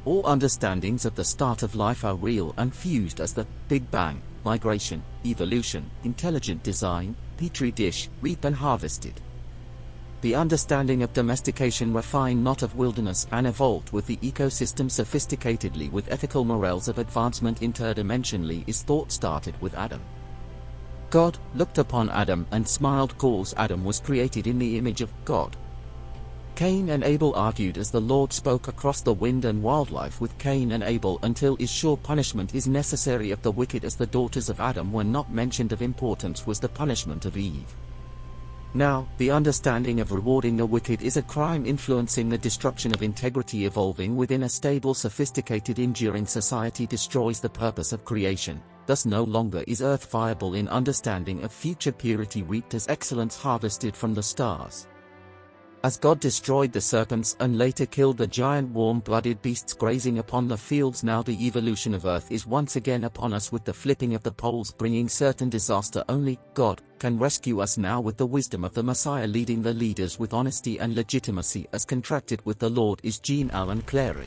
All understandings of the start of life are real and fused as the Big Bang, migration, evolution, intelligent design, petri dish, reap and harvested. The understanding of domestication refined not of wilderness and evolved with the ecosystem sophisticatedly with ethical morals of advancement interdimensionally is thought started with Adam. God looked upon Adam and smiled cause Adam was created in the image of God. Cain and Abel argued as the Lord spoke across the wind and wildlife with Cain and Abel until is sure punishment is necessary of the wicked as the daughters of Adam were not mentioned of importance was the punishment of Eve. Now, the understanding of rewarding the wicked is a crime influencing the destruction of integrity evolving within a stable sophisticated enduring society destroys the purpose of creation, thus no longer is earth viable in understanding of future purity reaped as excellence harvested from the stars. As God destroyed the serpents and later killed the giant warm-blooded beasts grazing upon the fields, now the evolution of Earth is once again upon us with the flipping of the poles bringing certain disaster. Only God can rescue us now with the wisdom of the Messiah leading the leaders with honesty and legitimacy as contracted with the Lord is Jean Allen Clary.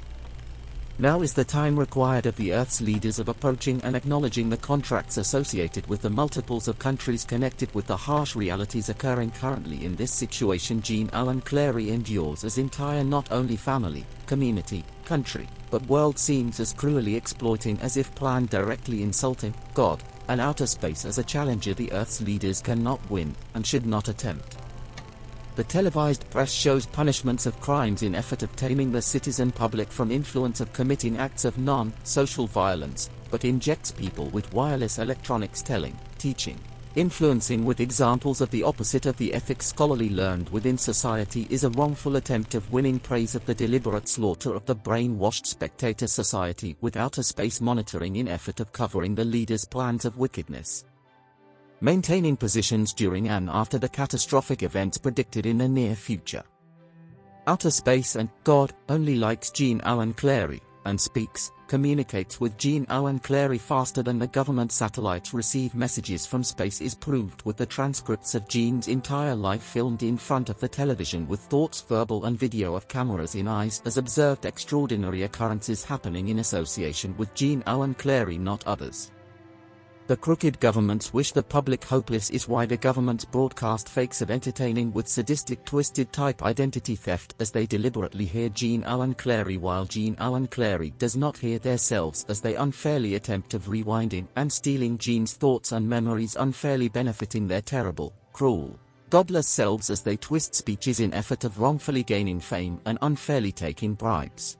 Now is the time required of the Earth's leaders of approaching and acknowledging the contracts associated with the multiples of countries connected with the harsh realities occurring currently in this situation. Jean Allen Clary endures as entire not only family, community, country, but world seems as cruelly exploiting as if planned directly insulting God, and outer space as a challenger the Earth's leaders cannot win and should not attempt. The televised press shows punishments of crimes in effort of taming the citizen public from influence of committing acts of non-social violence, but injects people with wireless electronics telling, teaching, influencing with examples of the opposite of the ethics scholarly learned within society is a wrongful attempt of winning praise of the deliberate slaughter of the brainwashed spectator society with outer space monitoring in effort of covering the leaders' plans of wickedness. Maintaining positions during and after the catastrophic events predicted in the near future. Outer space and God only likes Jean Allen Clary, and speaks, communicates with Jean Allen Clary faster than the government satellites receive messages from space is proved with the transcripts of Jean's entire life filmed in front of the television with thoughts verbal and video of cameras in eyes as observed extraordinary occurrences happening in association with Jean Allen Clary not others. The crooked governments wish the public hopeless is why the governments broadcast fakes of entertaining with sadistic twisted type identity theft as they deliberately hear Jean Allen Clary while Jean Allen Clary does not hear theirselves as they unfairly attempt of rewinding and stealing Jean's thoughts and memories unfairly benefiting their terrible, cruel, godless selves as they twist speeches in effort of wrongfully gaining fame and unfairly taking bribes.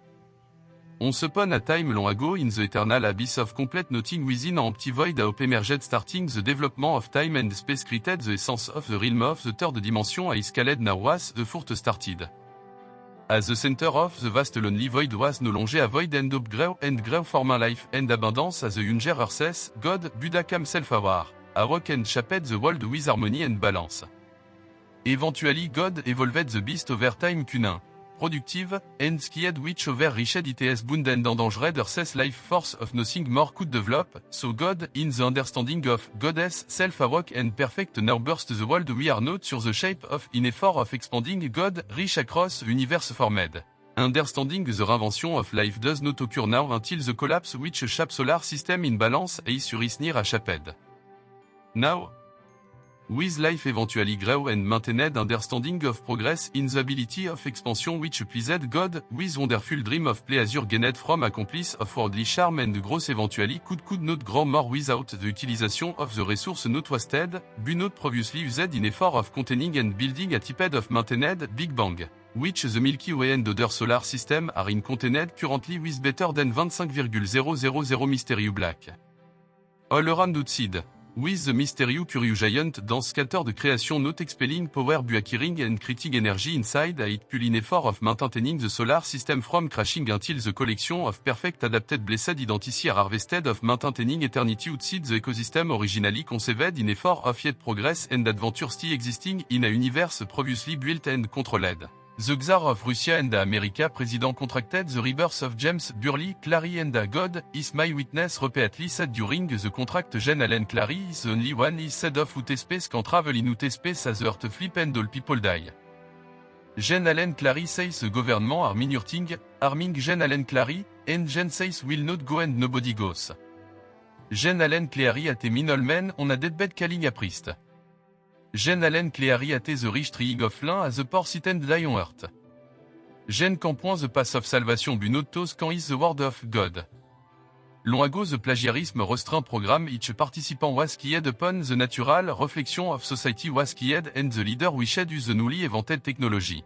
Once upon a time long ago in the eternal abyss of complete nothing within an empty void a hope emerged starting the development of time and space created the essence of the realm of the third dimension a escalade now was the fourth started. As the center of the vast lonely void was no longer a void and up grow former life and abundance as the younger earth's God Buddha came self-aware, a rock and shaped the world with harmony and balance. Eventually God evolved the beast over time cunin. Productive, and skied which over reached its bound and endangered earth's life force of nothing more could develop, so God, in the understanding of Goddess, self-awake and perfect now burst the world we are not sur the shape of in effort of expanding God, reach across universe formed. Understanding the reinvention of life does not occur now until the collapse which shape solar system in balance is sur is near a shaped. Now, with life eventually grow and maintained understanding of progress in the ability of expansion which pleased God, with wonderful dream of pleasure gained from accomplice of worldly charm and growth eventually could not grow more without the utilization of the resource not wasted, but not previously used in effort of containing and building a type of maintained Big Bang, which the Milky Way and other solar system are in contained currently with better than 25,000 Mysterious Black. All around outside. With the Mysterious Curious Giant dans scattered creation not expelling power but acquiring and creating energy inside it pull in effort of maintaining the solar system from crashing until the collection of perfect adapted blessed identity are harvested of maintaining eternity outside the ecosystem originally conceived in effort of yet progress and adventure still existing in a universe previously built and controlled. The Tsar of Russia and the America President contracted the rebirth of James Burley Clary and God is my witness repeatedly said during the contract Jean Allen Clary is the only one is said of outer space can travel in outer space as the earth flip and all people die. Jean Allen Clary says the government are minurting, arming Jean Allen Clary, and Jen says will not go and nobody goes. Jen Allen Cleary at Minolmen on a deadbed calling a priest. Jen Allen Cleary at the rich triig of lin as the poor sit and die on earth. Jen campoint the pass of salvation bunotos quand is the word of God. L'on ago the plagiarisme restreint programme each participant was keyed upon the natural reflection of society was keyed and the leader wished use the newly invented technology.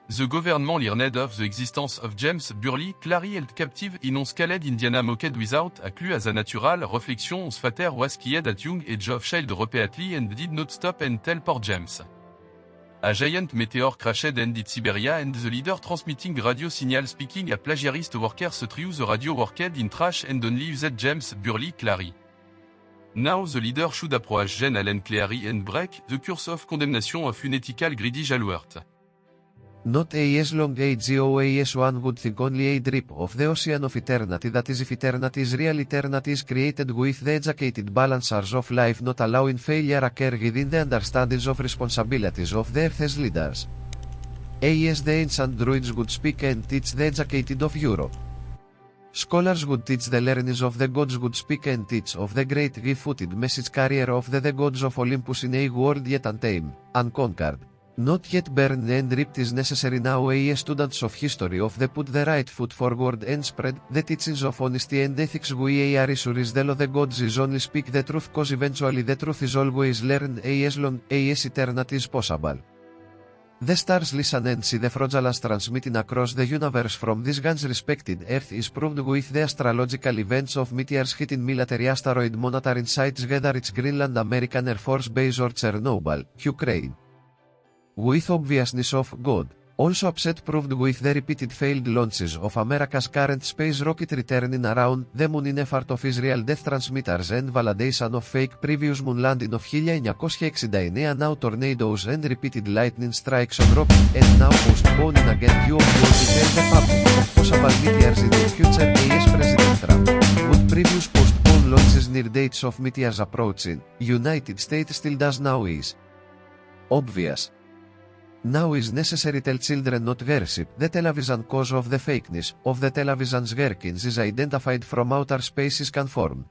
The government learned of the existence of James Burley Clary held captive in on scaled Indiana mocked without a clue as a natural reflection on fater was keyed at young age of child repeatedly and did not stop and tell poor James. A giant meteor crashed and in Siberia and the leader transmitting radio signal speaking a plagiarist workers through the radio worked in trash and only used James Burley Clary. Now the leader should approach Jen Allen Cleary and break the curse of condemnation of unethical greedy jalwert. Not as long as one would think only a drip of the ocean of eternity that is if eternity is real eternity is created with the educated balancers of life not allowing failure occur within the understandings of responsibilities of the earth's leaders. As the ancient druids would speak and teach the educated of Europe. Scholars would teach the learnings of the gods would speak and teach of the great gift-footed message carrier of the gods of Olympus in a world yet untamed, unconquered. Not yet burned and ripped is necessary now as students of history of the put the right foot forward and spread the teachings of honesty and ethics we are sure is the law the gods is only speak the truth cause eventually the truth is always learned as long as eternity is possible. The stars listen and see the fraudulence transmitting across the universe from this guns respected earth is proved with the astrological events of meteors hitting military asteroid monitoring sites whether it's Greenland American Air Force Base or Chernobyl, Ukraine. With obviousness of God, also upset proved with the repeated failed launches of America's current space rocket returning around the moon in effort of Israel death transmitters and validation of fake previous moon landing of 1969 now tornadoes and repeated lightning strikes on rocket and now postponing again UFOs to tell the public of possible meteors in the future as President Trump would previous postpone launches near dates of meteors approaching, United States still does now is obvious. Now is necessary tell children not worship the television cause of the fakeness of the television's workings is identified from outer space is conformed.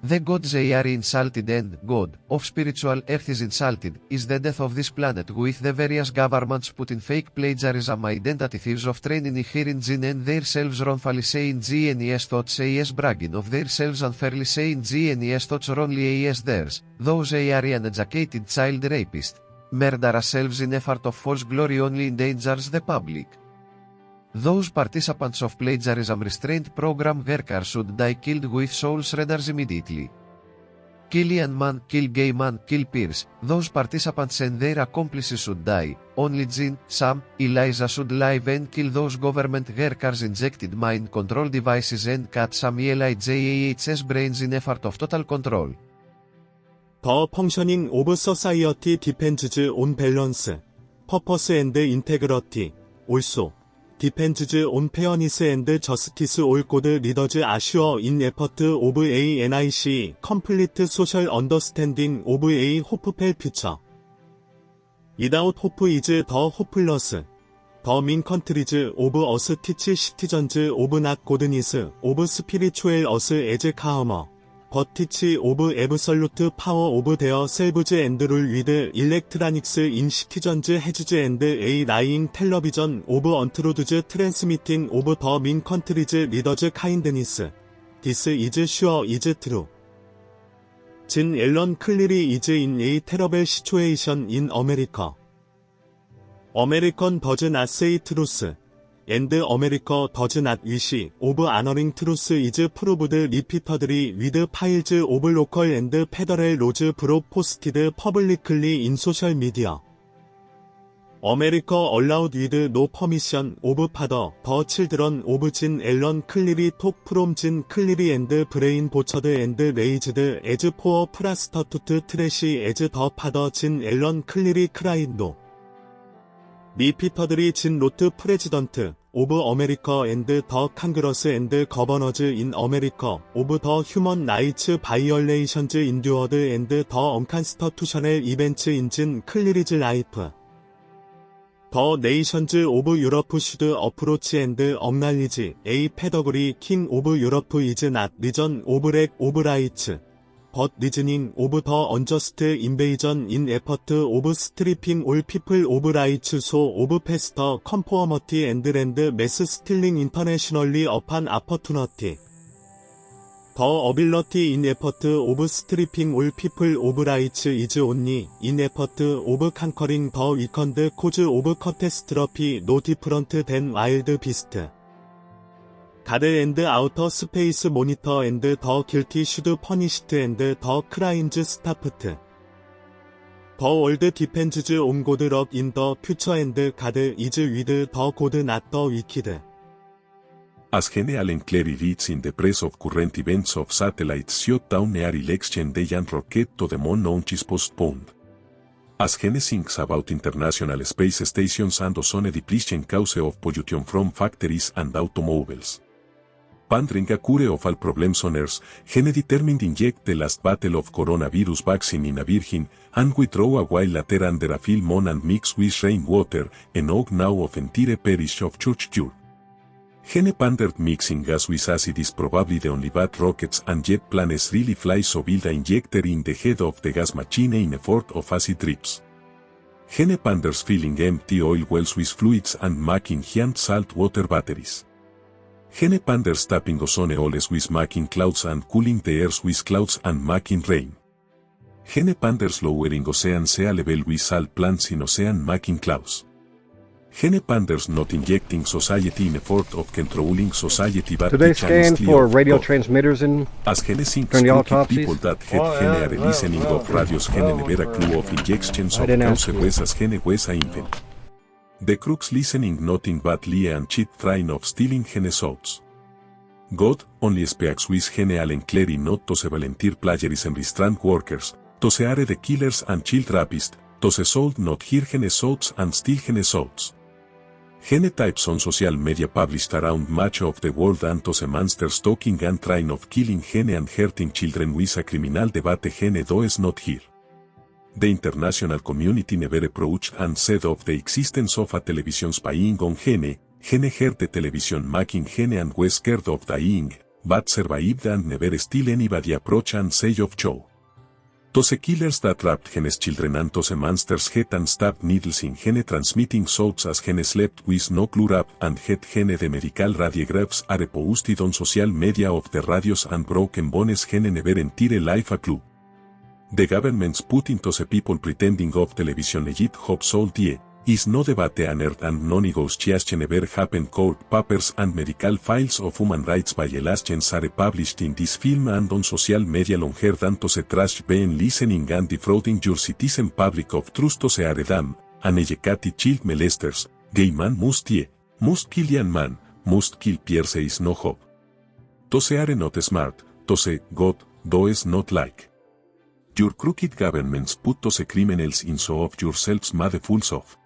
The gods they are insulted and God of spiritual earth is insulted is the death of this planet with the various governments putting fake plagiarism identity thieves of training hearing gene and themselves wrongfully saying GNES thoughts as bragging of themselves unfairly saying GNES thoughts wrongly as theirs, those they are uneducated child rapist. Murder ourselves in effort of false glory only endangers the public. Those participants of plagiarism restraint program workers should die killed with soul shredders immediately. Kill man, kill gay man, kill peers, those participants and their accomplices should die, only Jean, Sam, Eliza should live and kill those government workers injected mind control devices and cut Samuel IJAH's brains in effort of total control. The functioning of society depends on balance, purpose and integrity. Also, depends on fairness and justice. All good leaders assure in effort of a NIC complete social understanding of a hopeful future. Without hope is the hopeless. The main countries of us teach citizens of not goodness, of spiritual us as calm. But teach of absolute power of their selves and rule with electronics in citizens' heads and a lying television of untruths transmitting of the main country's leaders' kindness. This is sure is true. Jean Allen Cleary is in a terrible situation in America. American does not say truth. And America does not wish of honoring truth is proved repeatedly with piles of local and federal laws posted publicly in social media. America allowed with no permission of father the children of Jean Allen Cleary took from Jean Cleary and brain butchered and raised as poor prostitute trash as the father Jean Allen Cleary cried no. Repeatedly Jean wrote President of America and the Congress and governors in America of the human rights violations endured and the unconstitutional events in Jean Cleary's life. The nations of Europe should approach and acknowledge a pedigree king of Europe is not reason of lack of rights, but reasoning of the unjust invasion in effort of stripping all people of rights so of past conformity and land mass stealing internationally upon opportunity. The ability in effort of stripping all people of rights is only in effort of conquering the weakened cause of catastrophe no different than wild beast. God and outer space monitor and the guilty should punished and the crimes stopped. The world depends on God luck in the future and God is with the good not the wicked. As General Enclery reads in the press of current events of satellites shot down near election day and rocket to the moon launch is postponed. As Gene thinks about international space stations and ozone depletion cause of pollution from factories and automobiles. Pondering a cure of all problems on Earth, Gene determined inject the last battle of coronavirus vaccine in a virgin, and withdraw a while later under a film on and mix with rainwater, enough now of entire parish of church cure. Gene pondered mixing gas with acid is probably the only bad rockets and jet planes really fly, so build a injector in the head of the gas machine in effort of acid trips. Gene ponders filling empty oil wells with fluids and making giant salt water batteries. Gene ponders tapping ozone holes with making clouds and cooling the earth with clouds and making rain. Gene ponders lowering ocean sea level with salt plants in ocean making clouds. Gene ponders not injecting society in effort of controlling society but Today scan for radio transmitters and as Gene thinks during the crooked autopsies. people that had Gene are listening of radios Gene never a clue of injections of cause as Gene was a infant. The crooks listening nothing but lie and cheat trying of stealing Gene's thoughts. God only speaks with Gene Allen Clery not to se volunteer plagiarism restraint workers, to se are the killers and child rapists, to se sold not hear Gene's thoughts and steal Gene's thoughts. Gene types on social media published around much of the world and to se monsters talking and trying of killing Gene and hurting children with a criminal debate Gene does not hear. The international community never approached and said of the existence of a television spying on Gene. Gene heard the television making Gene and was scared of dying, but survived and never still anybody approach and say of show. Those killers that trapped Gene's children and those monsters had and stabbed needles in Gene transmitting thoughts as Gene slept with no clue up and had Gene the medical radiographs are posted on social media of the radios and broken bones Gene never entire life a clue. The governments put into the people pretending of television legit hopes all die, is no debate unearthed and no negotiation never happened. Court papers and medical files of human rights violations are published in this film and on social media longer than to se trash being listening and defrauding your citizen public of trust to se are damn, uneducated child molesters, gay man must die, must kill young man, must kill Pierce is no hope. To se are not smart, to se God, does not like. Your crooked governments put to se criminals in so of yourselves made fools of.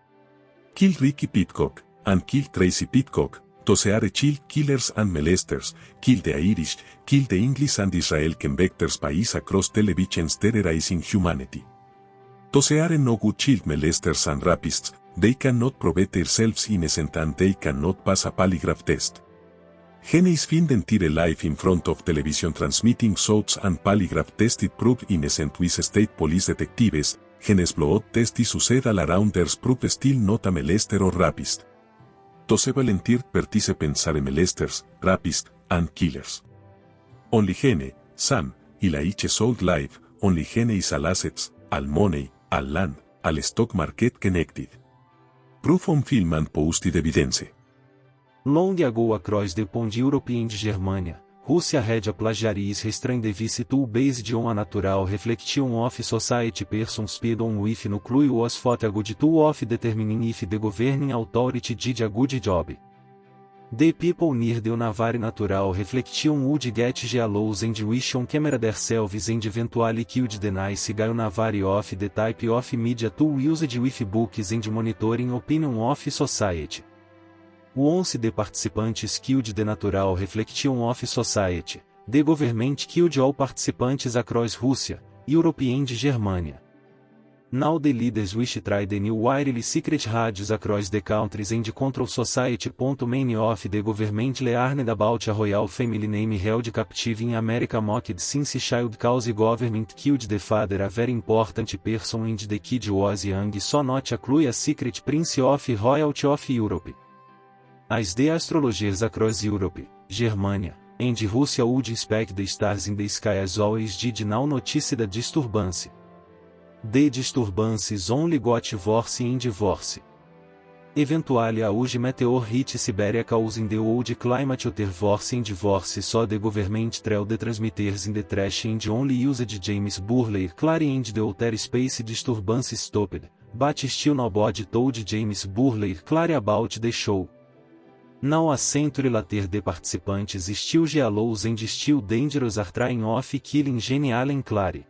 Kill Ricky Pitcock, and kill Tracy Pitcock, those are child killers and molesters, kill the Irish, kill the English and Israel convicted spies across televisions terrorizing humanity. Those are no good child molesters and rapists, they cannot prove themselves innocent and they cannot pass a polygraph test. Gene is found entire life in front of television transmitting thoughts and polygraph tested proved innocent with state police detectives. Gene's blood test is used all around there's proof still not a molester or rapist. Those volunteer participants are molesters, rapists, and killers. Only Gene, Sam, y la each sold life, only Gene is all assets, all money, all land, all stock market connected. Proof on film and posted evidence. Long ago across the pond Europe and Germania, Russia had a plagiaries restrained device tool based on a natural reflection of society person speed on with no clue was thought a good tool of determining if the governing authority did a good job. The people near the navari natural reflection would get jealous and wish on camera themselves and eventually killed the nice guy navari of the type of media tool used with books and monitoring opinion of society. Once the participants killed the natural reflection of society, the government killed all participants across Russia, Europe and Germania. Now the leaders wish try the new wireless secret radios across the countries and control society. Many of the government learned about a royal family name held captive in America mocked since child cause government killed the father, a very important person, and the kid was young, so not a clue, a secret prince of royalty of Europe. As the astrologers across Europe, Germania, and Russia would inspect the stars in the sky as always did, now notice the disturbance. The disturbances only got worse in divorce. Eventually a huge meteor hit Siberia causing the old climate to worse in divorce, so the government trailed the transmitters in the trash and only used James Burley Clary and the outer space disturbances stopped, but still nobody told James Burley Clary about the show. Now a century later the participants still jealous and still dangerous are trying of killing Genial and Clary.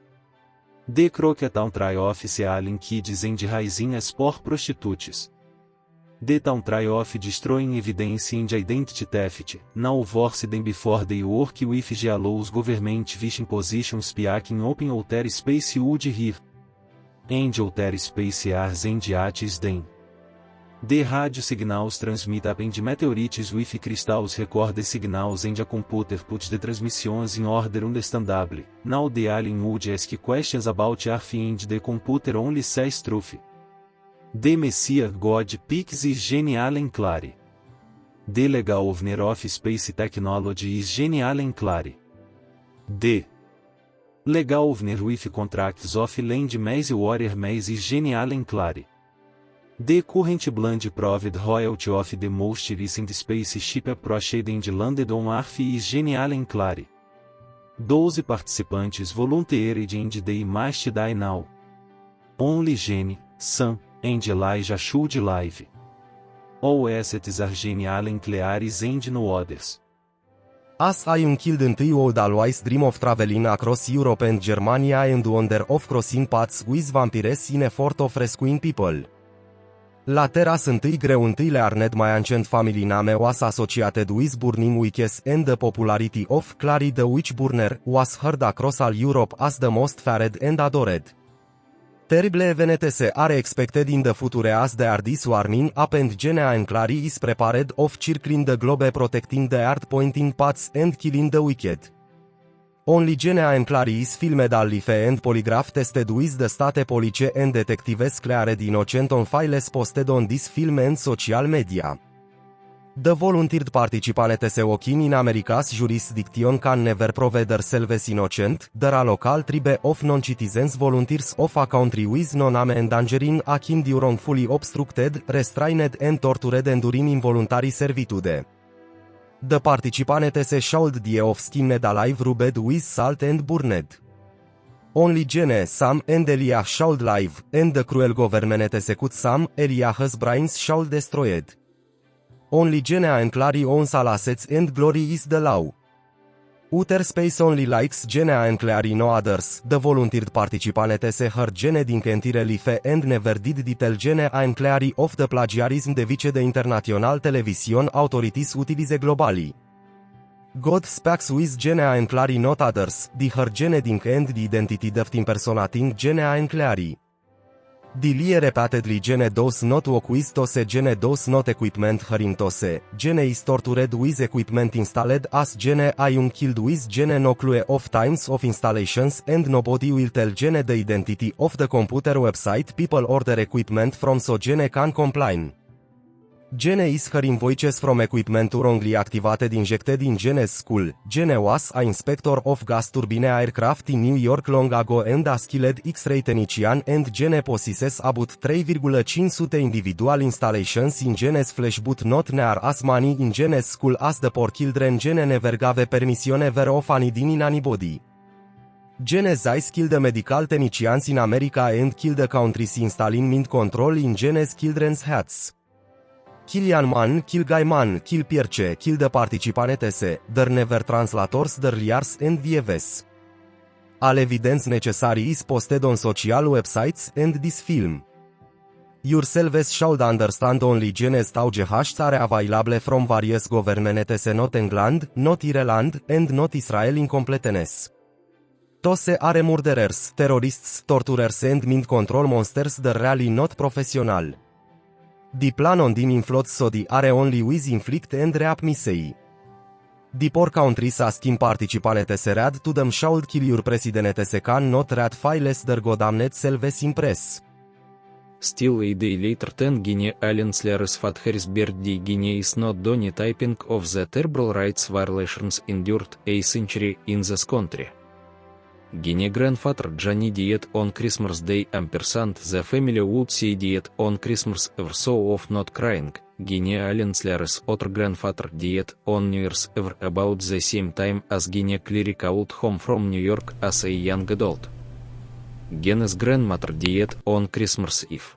The Croquetown try of selling kids and raising as poor prostitutes. The town try of destroying evidence and identity theft, now worse than before they work with jealous government vision position speaking open outer space would here. And outer space ars and yachts then. The radio signals transmit up and meteorites with crystals record the signals and a computer puts the transmissions in order understandably. Now the alien would ask questions about Earth and the computer only says truth. The Messiah God picks is Genial and Clary. The legal owner of space technology is Genial and Clary. The legal owner with contracts of land mass warrior mass is Genial and Clary. The current blend proved royalty of the most recent spaceship approached and landed on Earth is Genial and Clary. 12 participantes volunteered and they must die now. Only Jenny, Sam, and Elijah should live. All assets are Genial and Clary's and no others. As I unkilled until would always dream of traveling across Europe and Germania and wonder of crossing paths with vampires in effort of rescuing people. La Terras întâi greu întâi learned my ancient family name was associated with burning witches and the popularity of Clary the Witch Burner was heard across all Europe as the most feared and adored. Terrible events are expected in the future as they are diswarming up and Genia and Clary is prepared of circling the globe protecting the earth pointing paths and killing the wicked. Only Genia and Clary is filmed live and polygraph tested with the state police and detectives cleared innocent on files posted on this film and social media. The volunteered participants working in America's jurisdiction can never prove themselves innocent. There are local tribe of non-citizens volunteers of a country with no name endangering a kind wrongfully obstructed, restrained and tortured enduring involuntary servitude. The participants should die of skinned alive, rubbed with salt and burned. Only Gene, Sam and Elia should live, and the cruel government execute Sam, Eliah's brains should destroyed. Only Gene and Clary owns all assets and glory is the law. Outer space only likes Gene and Clary no others. The volunteered participants heard Gene din Kentire life and never did detail Gene and Clary of the plagiarism de which the international television authorities utilize globally. God speaks with Gene and Clary not others. The her Gene din and the identity theft impersonating Gene and Clary. The lie repeatedly Gene does not work with Tose, Gene does not equipment her in Tose, Gene is tortured with equipment installed as Gene I unkilled with Gene no clue of times of installations and nobody will tell Gene the identity of the computer website people order equipment from so Gene can complain. Gene is her invoices from equipment wrongly activated injected in Gene's school. Gene was a inspector of gas turbine aircraft in New York long ago and a skilled X-ray technician and Gene possesses about 3,500 individual installations in Gene's flesh but not near as many in Gene's school as the poor children. Gene never gave permission ever of anything in anybody. Gene's eyes killed the medical technicians in America and killed the countries installing mind control in Gene's children's heads. Kill Ian Man, kill Guy Man, kill Pierce, kill the participants, there never translators, there liars and VFS. All evidence necessary is posted on social websites and this film. Yourselves should understand only Gene's taugehasts are available from various governments not England, not Ireland, and not Israel in completeness. Tose are murderers, terrorists, torturers and mind control monsters that really not professional. The plan on them inflots so the are only with inflict and reap misei. The poor countries asking participants rad to them should kill your president can not ratify less their godamned selves impress. Still a day later 10 Guinea aliens Laris Fatharis birthday Guinea is not done typing of the terrible rights violations endured a century in this country. Guinea grandfather Johnny died on Christmas Day ampersand the family would say died on Christmas Eve so of not crying. Guinea aliens Laris other grandfather died on New Year's Eve about the same time as Guinea cleric out home from New York as a young adult. Guinea's grandmother died on Christmas Eve.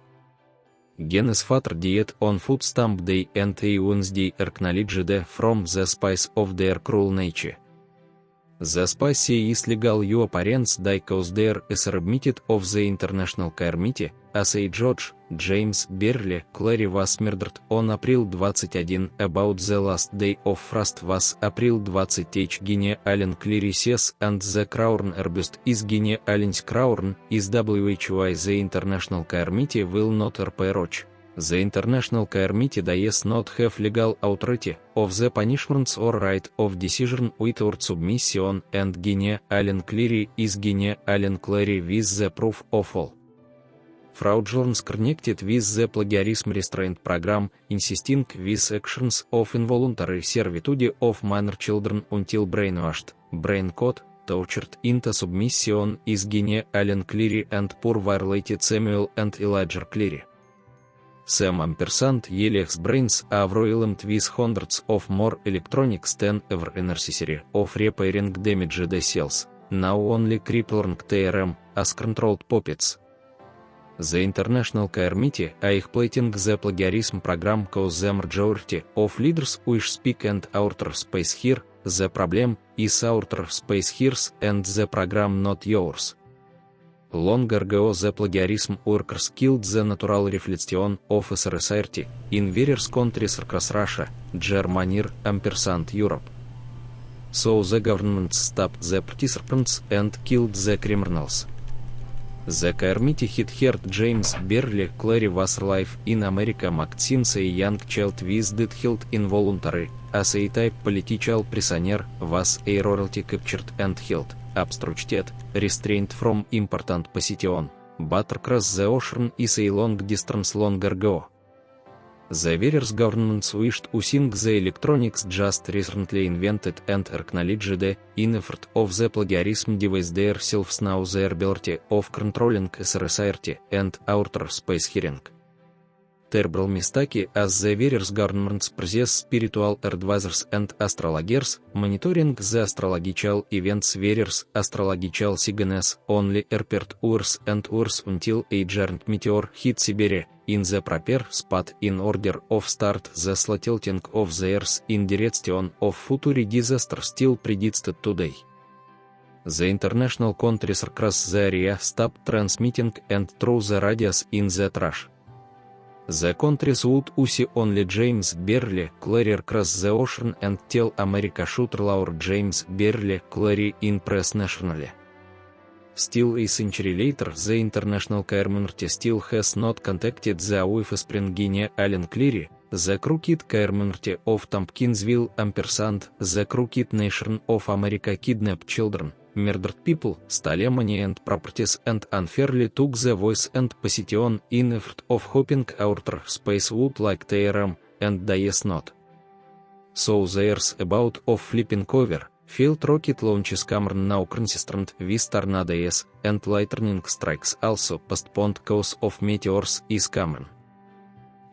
Guinea's father died on Food Stamp Day and a Wednesday acknowledged from the spies of their cruel nature. The spies is legal your parents die cause there is admitted of the International Committee, as a judge, James Berle Clary was murdered on April 21 about the last day of frost was April 20 Guinea Allen Clary says and the crown arbust is Guinea Allen's crown is why the International Committee will not approach. The International Committee does not have legal authority of the punishments or right of decision without submission and Guinea Allen Clary is Guinea Allen Clary with the proof of all fraudulence connected with the plagiarism restraint program, insisting with actions of involuntary servitude of minor children until brainwashed, brain caught, tortured into submission is Guinea Allen Clary and poor violated Samuel and Elijah Clary. Some ampersand Yelex brains are overwhelmed with hundreds of more electronics than ever necessary of repairing damaged cells, now only crippling TRM as controlled puppets. The International Committee are exploiting the plagiarism program cause the majority of leaders wish speak and outer space here. The problem is outer space here and the program not yours. Long ago the plagiarism workers killed the natural reflection of SRSRT in various countries across Russia, Germany, ampersand Europe. So the government stopped the participants and killed the criminals. The committee had heard James Berle Clary was alive in America since a young child with death held involuntary, as a type political prisoner was a royalty captured and held, obstructed, restrained from important position, but across the ocean is a long distance long ago. The various governments wished to sing the electronics just recently invented and acknowledged in effort of the plagiarism device themselves now their ability of controlling SRSRT and outer space hearing. Terrible mistake as the various governments possess spiritual advisors and astrologers, monitoring the astrological events various astrological signs only appeared worse and worse until a giant meteor hit Siberia in the proper spot in order of start the tilting of the Earth in direction of future disaster still predicted today. The international countries across the area stopped transmitting and threw the radios in the trash. The countries would see only James Berle Clary across the ocean and tell America should allow James Berle Clary in press nationally. Still a century later the international community still has not contacted the offspring Guinea Allen Clary, the crooked community of Tompkinsville ampersand the crooked nation of America kidnapped children, murdered people, stole money and properties and unfairly took the voice and position in effort of hoping outer space would like TRM, and dies not. So there's about of flipping over, failed rocket launches Cameron now consistent with tornadoes, and lightning strikes also postponed cause of meteors is common.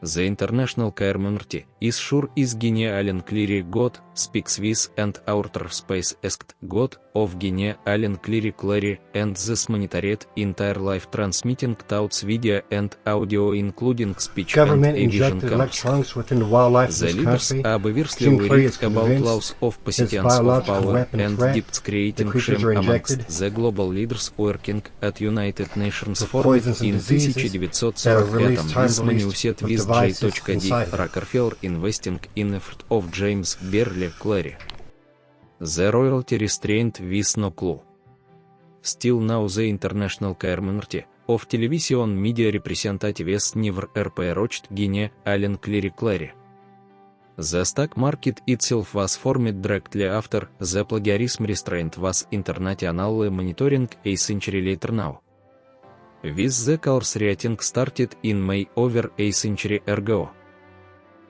The international community is sure is Guinea Allen Clary God, speaks with and outer space asked God of Guinea Allen Clary and this monitored entire life transmitting thoughts video and audio including speech Government and vision injected cameras. electronics within the wildlife of The this leaders country. are obviously Jim Clary worried is about convinced loss of his positions of biological power weapon and threat, depths creating the creatures shame are amongst injected the global leaders working at United Nations with Forum poisons and in diseases that are 1945 released time with money released set with with devices J.D. inside them. Rockefeller investing in effort of James Berle Clary. The royalty restrained with no clue. still now the international community of television media representatives never approached Guinea, Allen Clary. The stock market itself was formed directly after the plagiarism restraint was internationally monitoring a century later now. With the course rating started in May over a century ago.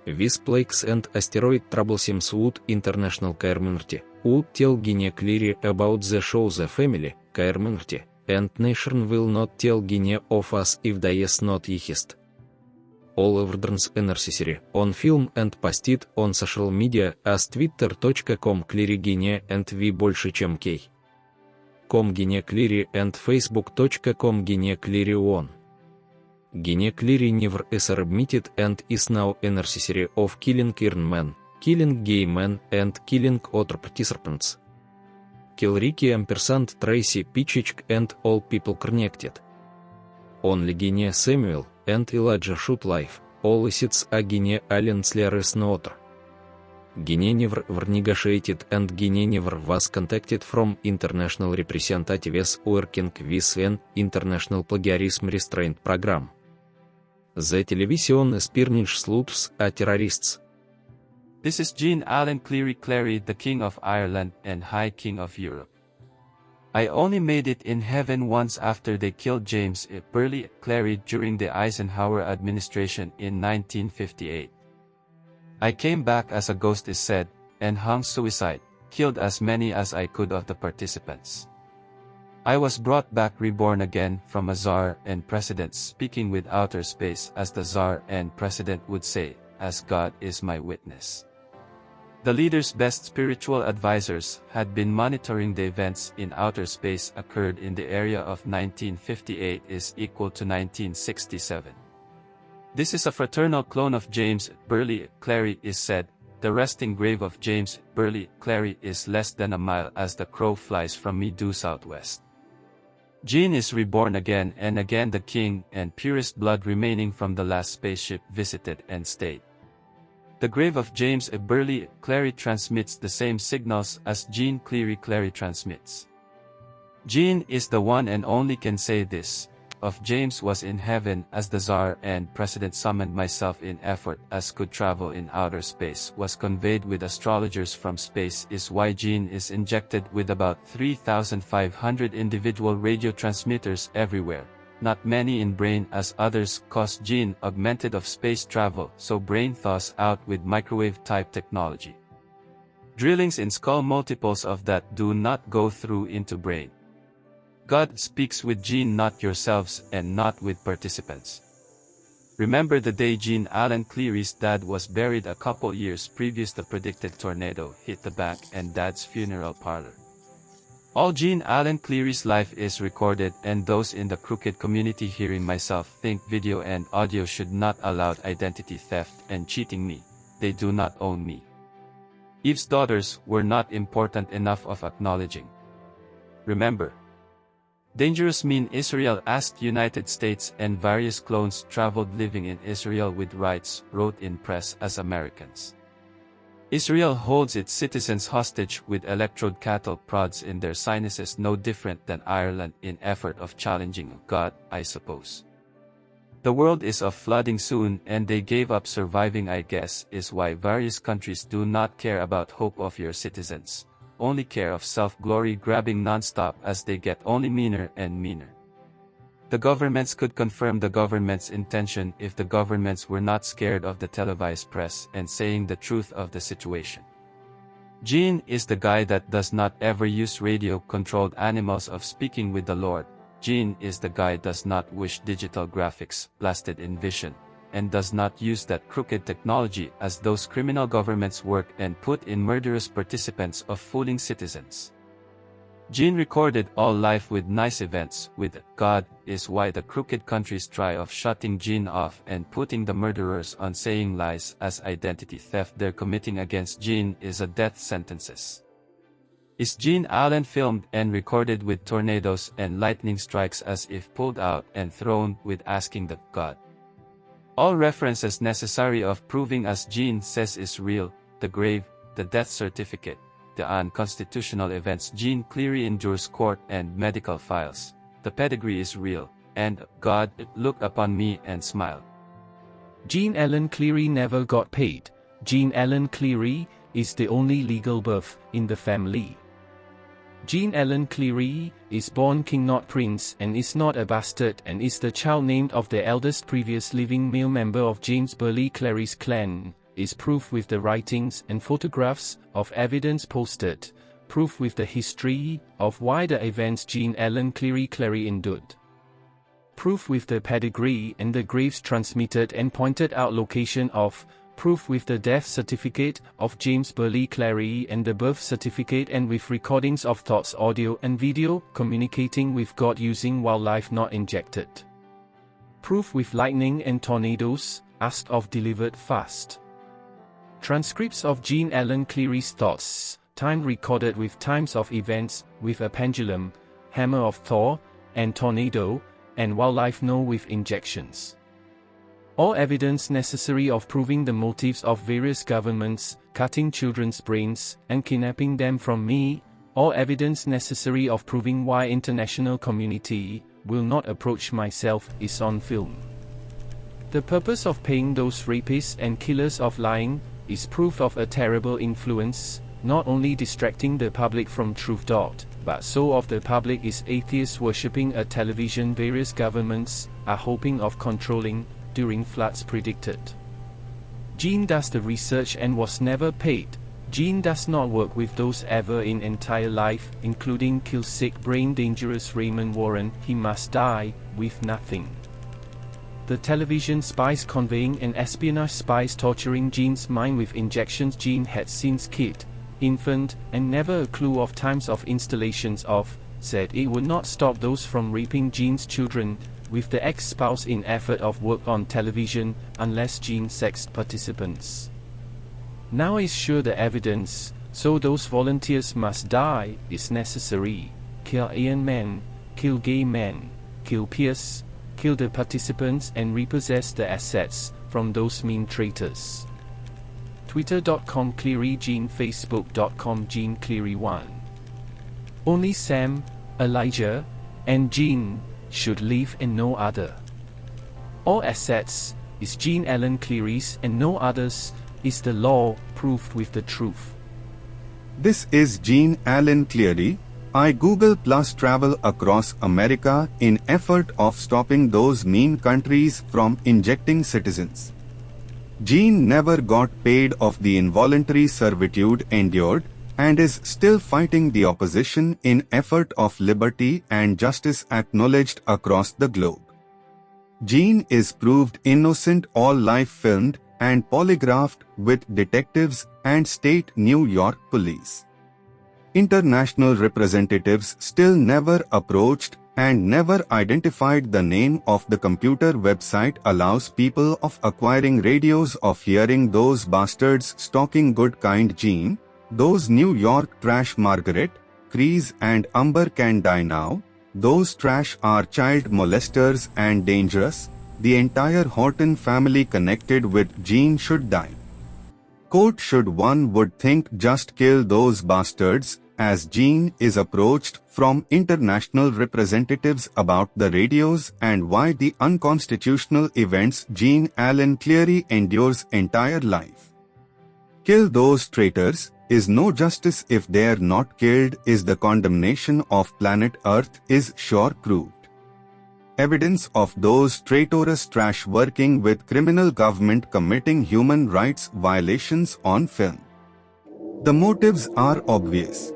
With plagues and asteroid troublesome would international community would tell Guinea clearly about the show the family, community, and nation will not tell Guinea of us if they is not exist. All evidence necessary on film and posted on social media as twitter.com cleary Guinea and we больше чем K. Com Guinea cleary and facebook.com Guinea cleary on. Guinea cleary never is admitted and is now necessary of killing iron men, killing gay men and killing other participants. Kill Ricky ampersand Tracy Pichich and all people connected. Only Guinea Samuel and Elijah should live, all assets a Guinea Allen is not. Guinea never were negotiated and Guinea never was contacted from international representatives working with an international plagiarism restraint program. The television espionage sleuths are terrorists. This is Jean Allen Clary, the King of Ireland and High King of Europe. I only made it in heaven once after they killed James Burley Clary during the Eisenhower administration in 1958. I came back as a ghost is said, and hung suicide, killed as many as I could of the participants. I was brought back reborn again from a Tsar and President speaking with outer space as the Tsar and President would say, as God is my witness. The leader's best spiritual advisors had been monitoring the events in outer space occurred in the area of 1958 is equal to 1967. This is a fraternal clone of James Burley Clary is said. The resting grave of James Burley Clary is less than a mile as the crow flies from me due southwest. Jean is reborn again and again, the king and purest blood remaining from the last spaceship visited and stayed. The grave of James Burley Clary transmits the same signals as Jean Clary transmits. Jean is the one and only can say this. Of James was in heaven as the Tsar and President summoned myself in effort as could travel in outer space was conveyed with astrologers from space is why Jean is injected with about 3,500 individual radio transmitters everywhere, not many in brain as others cause Jean augmented of space travel so brain thaws out with microwave type technology. Drillings in skull multiples of that do not go through into brain. God speaks with Jean, not yourselves and not with participants. Remember the day Jean Allen Clary's dad was buried a couple years previous. The predicted tornado hit the bank and dad's funeral parlor. All Jean Allen Clary's life is recorded and those in the crooked community hearing myself think video and audio should not allow identity theft and cheating me. They do not own me. Eve's daughters were not important enough of acknowledging. Remember. Dangerous mean Israel asked United States and various clones traveled living in Israel with rights wrote in press as Americans. Israel holds its citizens hostage with electrode cattle prods in their sinuses no different than Ireland in effort of challenging God, I suppose. The world is of flooding soon and they gave up surviving I guess is why various countries do not care about hope of your citizens. Only care of self-glory grabbing non-stop as they get only meaner and meaner. The governments could confirm the government's intention if the governments were not scared of the televised press and saying the truth of the situation. Jean is the guy that does not ever use radio-controlled animals of speaking with the Lord. Jean is the guy does not wish digital graphics blasted in vision, and does not use that crooked technology as those criminal governments work and put in murderous participants of fooling citizens. Jean recorded all life with nice events with God is why the crooked countries try of shutting Jean off and putting the murderers on saying lies as identity theft they're committing against Jean is a death sentences. Is Jean Allen filmed and recorded with tornadoes and lightning strikes as if pulled out and thrown with asking the God. All references necessary of proving as Jean says is real, the grave, the death certificate, the unconstitutional events. Jean Cleary endures court and medical files. The pedigree is real, and God looked upon me and smiled. Jean Ellen Cleary never got paid. Jean Ellen Cleary is the only legal birth in the family. Jean Ellen Cleary is born king not prince and is not a bastard and is the child named of the eldest previous living male member of James Burleigh Clary's clan, is proof with the writings and photographs of evidence posted, proof with the history of why the events Jean Ellen Cleary endured. Proof with the pedigree and the graves transmitted and pointed out location of, proof with the death certificate of James Burleigh Clary and the birth certificate and with recordings of thoughts audio and video communicating with God using wildlife not injected. Proof with lightning and tornadoes, asked of delivered fast. Transcripts of Jean Ellen Cleary's thoughts, time recorded with times of events, with a pendulum, hammer of Thor, and tornado, and wildlife no with injections. All evidence necessary of proving the motives of various governments, cutting children's brains, and kidnapping them from me, all evidence necessary of proving why international community will not approach myself is on film. The purpose of paying those rapists and killers of lying is proof of a terrible influence, not only distracting the public from truth. But so of the public is atheists worshipping a television various governments are hoping of controlling, during floods predicted. Jean does the research and was never paid. Jean does not work with those ever in entire life, including kill sick brain dangerous Raymond Warren, he must die, with nothing. The television spies conveying and espionage spies torturing Jean's mind with injections Jean had since kid, infant, and never a clue of times of installations of, said it would not stop those from raping Jean's children, with the ex-spouse in effort of work on television, unless Jean sexed participants. Now is sure the evidence, so those volunteers must die, is necessary. Kill Ian men, kill gay men, kill Pierce, kill the participants and repossess the assets, from those mean traitors. Twitter.com Cleary Jean, Facebook.com Jean Cleary 1. Only Sam, Elijah, and Jean should live and no other. All assets is Jean Ellen Cleary's and no others, is the law proved with the truth. This is Jean Ellen Cleary. I Google Plus travel across America in effort of stopping those mean countries from injecting citizens. Jean never got paid of the involuntary servitude endured, and is still fighting the opposition in effort of liberty and justice acknowledged across the globe. Jean is proved innocent, all life filmed and polygraphed with detectives and state New York police. International representatives still never approached and never identified the name of the computer website allows people of acquiring radios of hearing those bastards stalking good kind Jean. Those New York trash Margaret, Crease and Umber can die now. Those trash are child molesters and dangerous. The entire Horton family connected with Jean should die. Court should one would think just kill those bastards, as Jean is approached from international representatives about the radios and why the unconstitutional events Jean Ellen Cleary endures entire life. Kill those traitors. Is no justice if they're not killed, is the condemnation of planet Earth is sure proved. Evidence of those traitorous trash working with criminal government committing human rights violations on film. The motives are obvious.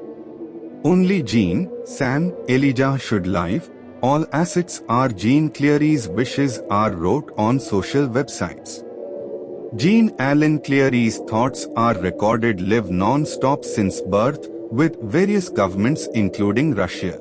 Only Jean, Sam, Elijah should live, all assets are Jean Cleary's wishes are wrote on social websites. Jean Ellen Cleary's thoughts are recorded live non-stop since birth, with various governments including Russia.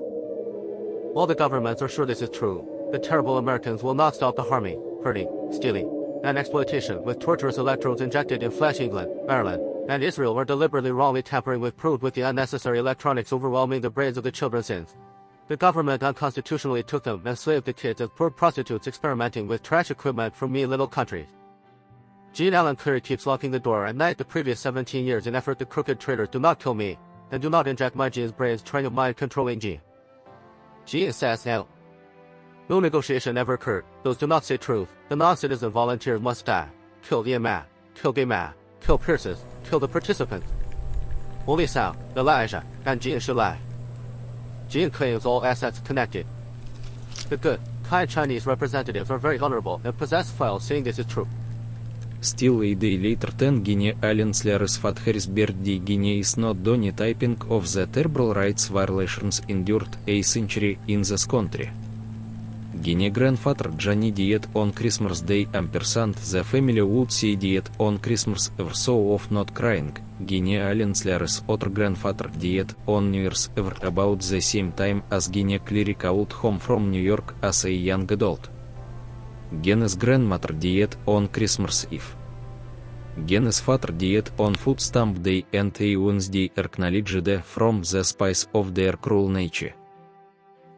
While the governments are sure this is true, the terrible Americans will not stop the harming, hurting, stealing, and exploitation with torturous electrodes injected in flesh. England, Ireland, and Israel were deliberately wrongly tampering with proved with the unnecessary electronics overwhelming the brains of the children's sins. The government unconstitutionally took them and enslaved the kids as poor prostitutes experimenting with trash equipment from me little countries. Jean Ellen Cleary keeps locking the door at night the previous 17 years in effort the crooked traitors do not kill me, then do not inject my Gene's brains trying to mind-controlling Gene. Gene says no. No negotiation ever occurred. Those do not say truth. The non-citizen volunteers must die. Kill the man. Kill gay man. Kill Pierces. Kill the participants. Only Sam, Elijah, and Gene should lie. Gene claims all assets connected. The good, kind Chinese representatives are very honorable and possess files saying this is true. Still a day later 10 Guinea aliens Laris Fatharis birthday Guinea is not done typing of the terrible rights violations endured a century in this country. Guinea grandfather Johnny died on Christmas Day ampersand the family would see died on Christmas ever so of not crying. Guinea aliens Laris other grandfather died on New Year's ever about the same time as Guinea cleric out home from New York as a young adult. Guinea's grandmother died on Christmas Eve. Guinea's father died on Food Stamp Day and a Wednesday acknowledged from the spies of their cruel nature.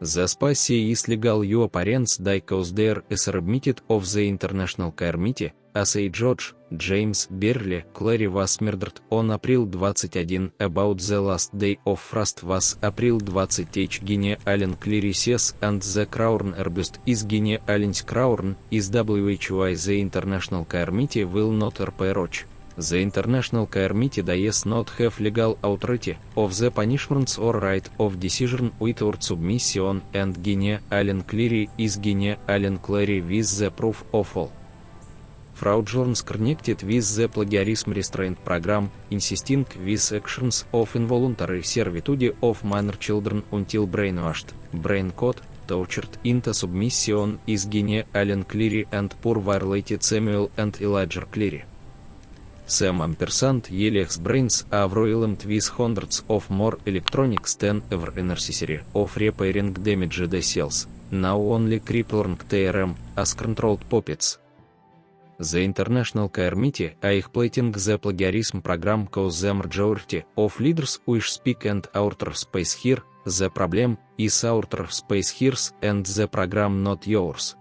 The spies is legal your parents die cause there is admitted of the International Committee, as a judge, James Berle Clary was murdered on April 21 about the last day of frost was April 20 Guinea Allen Clary says and the crown arbust is Guinea Allen's crown is why the International Committee will not approach. The International Committee does not have legal authority of the punishments or right of decision without submission and Guinea Allen Clary is Guinea Allen Clary with the proof of all fraudulence connected with the plagiarism restraint program, insisting with actions of involuntary servitude of minor children until brainwashed, brain caught, tortured into submission is Guinea Allen Clary and poor violated Samuel and Elijah Clary. Sam ampersand Yelex brains are overwhelmed with hundreds of more electronics than ever necessary of repairing damaged cells, now only crippling TRM as controlled puppets. The International Committee are exploiting the plagiarism program cause the majority of leaders wish speak and outer space here. The problem is outer space here and the program not yours.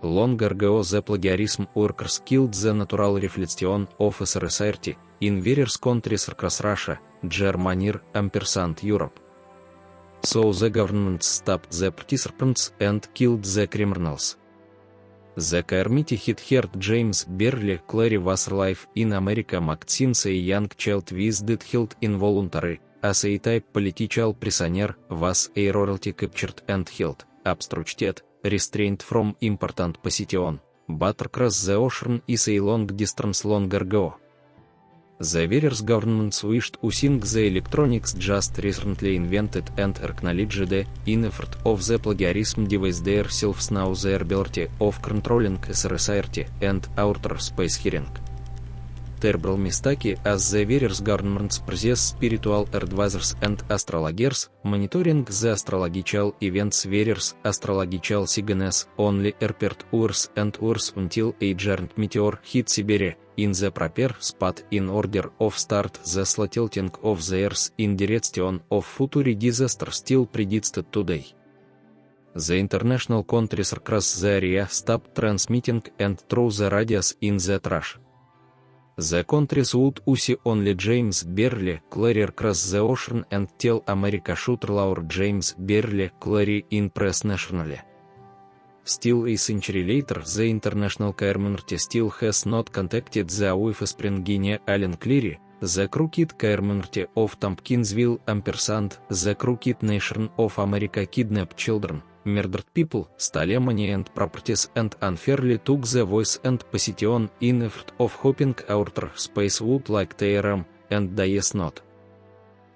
Long ago the plagiarism workers killed the natural reflection of SRSRT in various countries across Russia, Germany, ampersand Europe. So the government stopped the participants and killed the criminals. The committee had heard James Berle Clary was alive in America since a young child with death held involuntary, as a type political prisoner was a royalty captured and held, obstructed, restrained from important position, but across the ocean is a long distance long ago. The various governments wished to sing the electronics just recently invented and acknowledged in effort of the plagiarism device themselves now their ability of controlling SRSRT and outer space hearing. Terrible mistake as the various governments possess spiritual advisors and astrologers monitoring the astrological events various astrological signs only appeared hours and hours until a giant meteor hit Siberia in the proper spot in order of start the slow tilting of the Earth in direction of future disaster still predicted today. The international countries across the area stopped transmitting and threw the radios in the trash. The countries would see only James Berle Clary across the ocean and tell America should allow James Berle Clary in press nationally. Still a century later the international community still has not contacted the offspring Guinea Allen Clary, the crooked community of Tompkinsville ampersand the crooked nation of America kidnapped children, murdered people, stole money and properties and unfairly took the voice and position in effort of hoping outer space would like TRM, and dies not.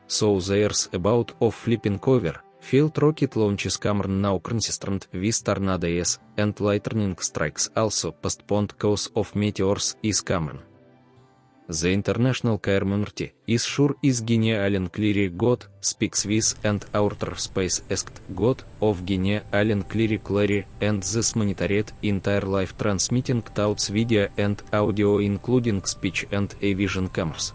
So there's about of flipping over. Failed rocket launches Cameron now consistent with tornadoes, and lightning strikes also postponed cause of meteors is common. The international community is sure is Guinea Allen Clary God, speaks with and outer space asked God of Guinea Allen Clary Clary, and this monitored entire life transmitting thoughts video and audio including speech and a vision cameras.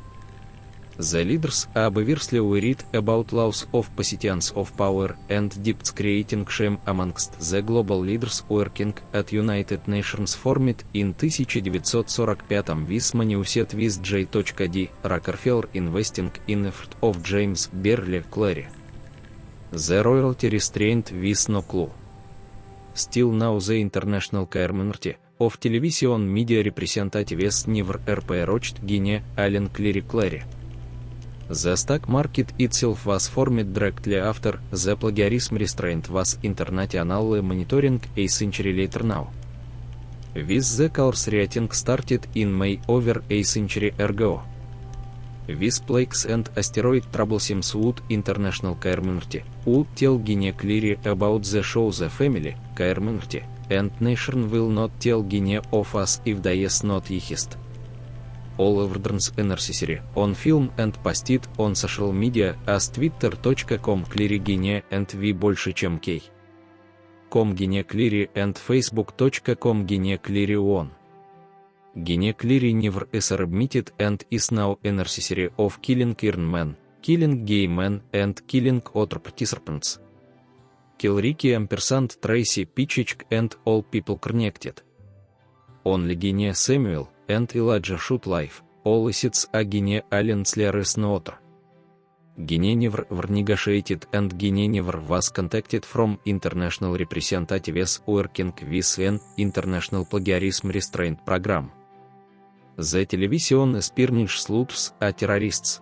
The leaders obviously read about laws of positions of power and debts creating shame amongst the global leaders working at United Nations formed in 1945 with Manusset with J.D. Rockefeller investing in effort of James Berkeley Clary. The royalty restrained with no clue. Still now the international community of television media representatives never approached Guinea Allen Cleary Clary. The stock market itself was formed directly after the plagiarism restraint was internationally monitoring a century later now. With the course rating started in May over a century ago. With plagues and asteroid troublesome would international community would tell Guinea Cleary about the show the family, community, and nation will not tell Guinea of us if they is not yihist. All evidence necessary on film and posted on social media as twitter.com Cleary Guinea and V больше чем K. Com Guinea Cleary and facebook.com Guinea Cleary on. Guinea Cleary never is admitted and is now necessary of killing iron men, killing gay men and killing other participants. Kill Ricky ampersand Tracy Pichich and all people connected. Only Guinea Samuel and Elijah should live, all assets a Guinea Allen is not. Guinea never were negotiated and Guinea never was contacted from international representatives working with an international plagiarism restraint program. The television spionage sleuths are terrorists.